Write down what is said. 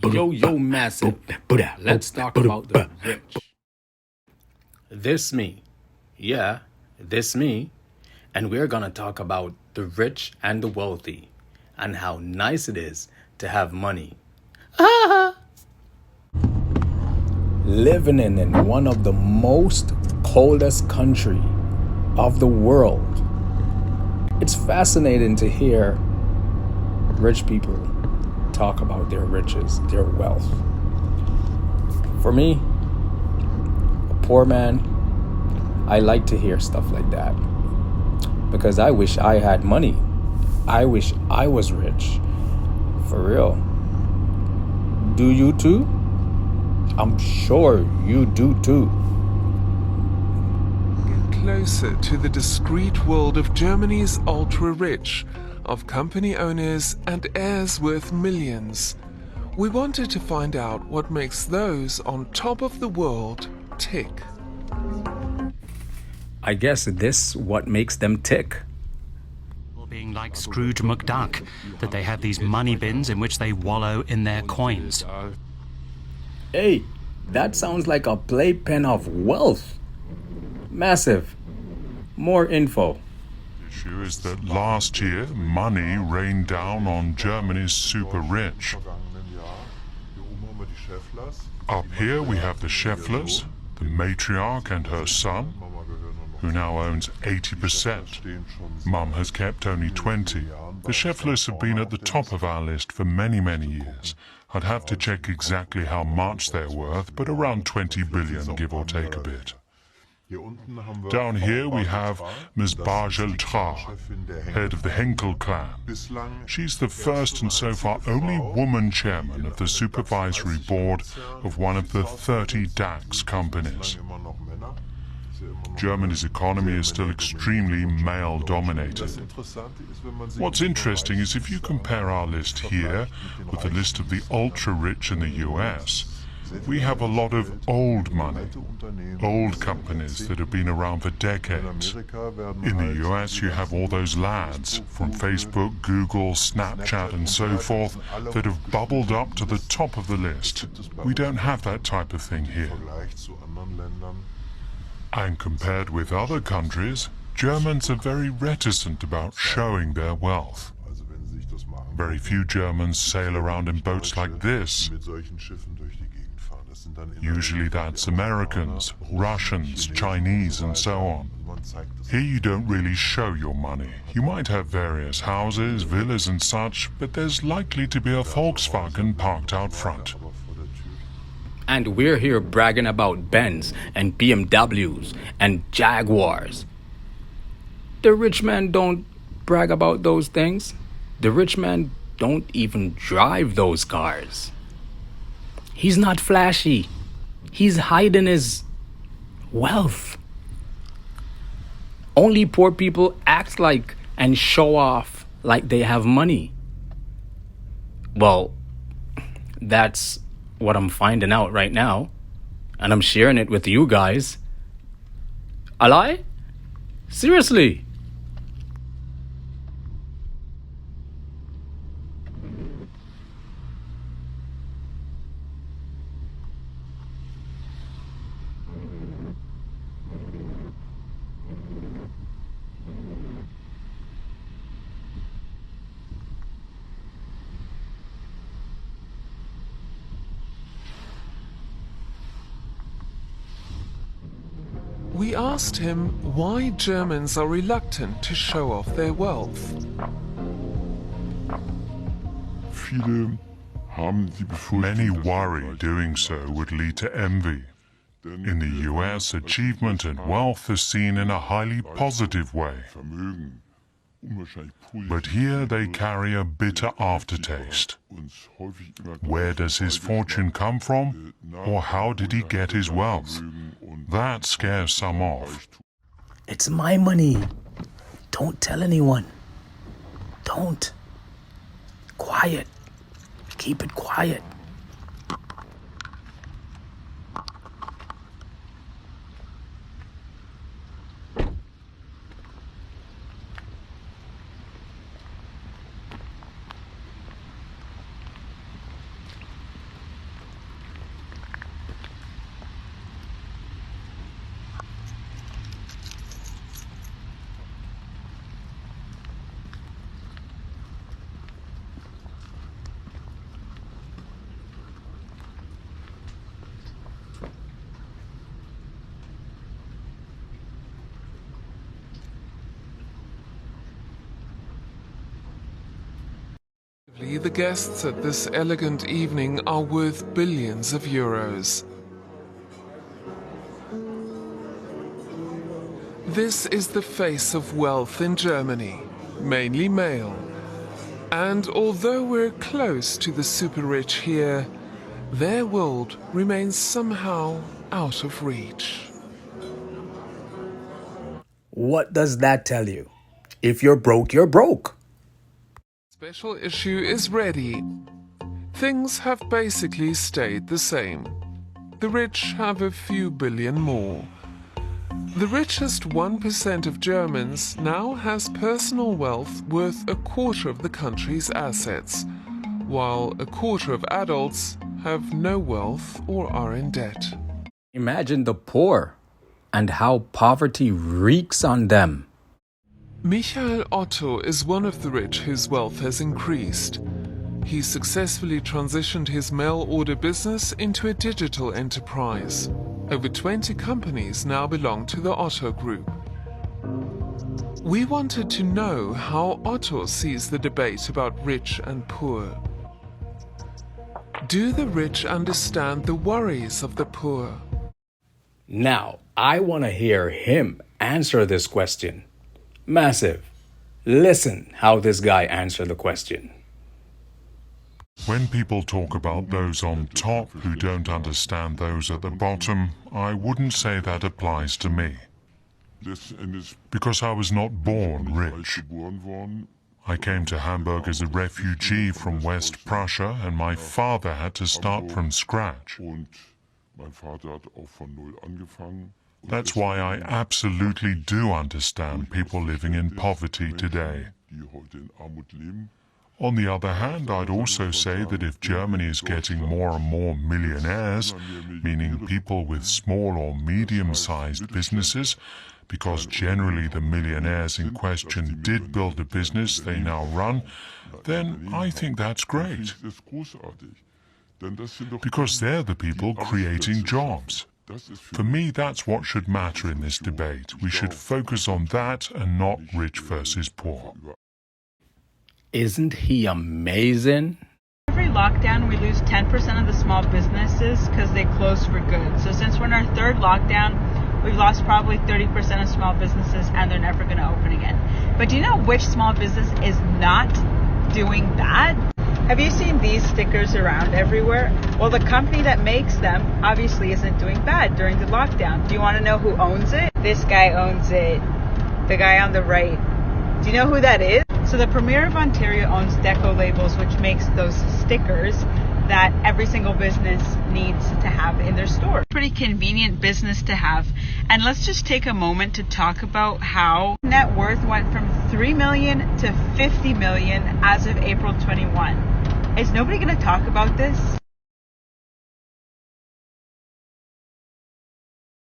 Yo, massive. Let's talk about the rich. This me. Yeah, this me. And we're gonna talk about the rich and the wealthy and how nice it is to have money. Living in one of the most coldest country of the world. It's fascinating to hear rich people talk about their riches, their wealth. For me, a poor man, I like to hear stuff like that because I wish I had money. I wish I was rich. For real. Do you too? I'm sure you do too. Get closer to the discreet world of Germany's ultra-rich, of company owners and heirs worth millions. We wanted to find out what makes those on top of the world tick. I guess this what makes them tick. Being like Scrooge McDuck, that they have these money bins in which they wallow in their coins. Hey, that sounds like a playpen of wealth. Massive. More info. The issue is that last year, money rained down on Germany's super rich. Up here we have the Schefflers, the matriarch and her son, who now owns 80%. Mum has kept only 20. The Schefflers have been at the top of our list for many years. I'd have to check exactly how much they're worth, but around 20 billion, give or take a bit. Down here we have Ms. Bargel-Tra, head of the Henkel clan. She's the first and so far only woman chairman of the supervisory board of one of the 30 DAX companies. Germany's economy is still extremely male-dominated. What's interesting is if you compare our list here with the list of the ultra-rich in the US, we have a lot of old money, old companies that have been around for decades. In the US, you have all those lads from Facebook, Google, Snapchat and so forth that have bubbled up to the top of the list. We don't have that type of thing here. And compared with other countries, Germans are very reticent about showing their wealth. Very few Germans sail around in boats like this. Usually that's Americans, Russians, Chinese and so on. Here you don't really show your money. You might have various houses, villas and such, but there's likely to be a Volkswagen parked out front. And we're here bragging about Benz and BMWs and Jaguars. The rich man don't brag about those things. The rich man don't even drive those cars. He's not flashy. He's hiding his wealth. Only poor people act like and show off like they have money. Well, that's what I'm finding out right now, and I'm sharing it with you guys. A lie? Seriously? We asked him why Germans are reluctant to show off their wealth. Many worry doing so would lead to envy. In the US, achievement and wealth is seen in a highly positive way. But here they carry a bitter aftertaste. Where does his fortune come from? Or how did he get his wealth? That scares some off. It's my money. Don't tell anyone. Don't. Quiet. Keep it quiet. The guests at this elegant evening are worth billions of euros. This is the face of wealth in Germany, mainly male. And although we're close to the super-rich here, their world remains somehow out of reach. What does that tell you? If you're broke, you're broke. Special issue is ready. Things have basically stayed the same. The rich have a few billion more. The richest 1% of Germans now has personal wealth worth a quarter of the country's assets, while a quarter of adults have no wealth or are in debt. Imagine the poor and how poverty reeks on them. Michael Otto is one of the rich whose wealth has increased. He successfully transitioned his mail-order business into a digital enterprise. Over 20 companies now belong to the Otto Group. We wanted to know how Otto sees the debate about rich and poor. Do the rich understand the worries of the poor? Now, I want to hear him answer this question. Massive. Listen how this guy answered the question. When people talk about those on top who don't understand those at the bottom, I wouldn't say that applies to me. Because I was not born rich. I came to Hamburg as a refugee from West Prussia, and my father had to start from scratch. That's why I absolutely do understand people living in poverty today. On the other hand, I'd also say that if Germany is getting more and more millionaires, meaning people with small or medium-sized businesses, because generally the millionaires in question did build a business they now run, then I think that's great. Because they're the people creating jobs. For me, that's what should matter in this debate. We should focus on that and not rich versus poor. Isn't he amazing? Every lockdown, we lose 10% of the small businesses because they close for good. So since we're in our third lockdown, we've lost probably 30% of small businesses and they're never going to open again. But do you know which small business is not doing bad? Have you seen these stickers around everywhere? Well, the company that makes them obviously isn't doing bad during the lockdown. Do you want to know who owns it? This guy owns it. The guy on the right. Do you know who that is? So the Premier of Ontario owns Deco Labels, which makes those stickers that every single business needs to have in their store. Pretty convenient business to have. And let's just take a moment to talk about how net worth went from 3 million to 50 million as of April 21. Is nobody going to talk about this?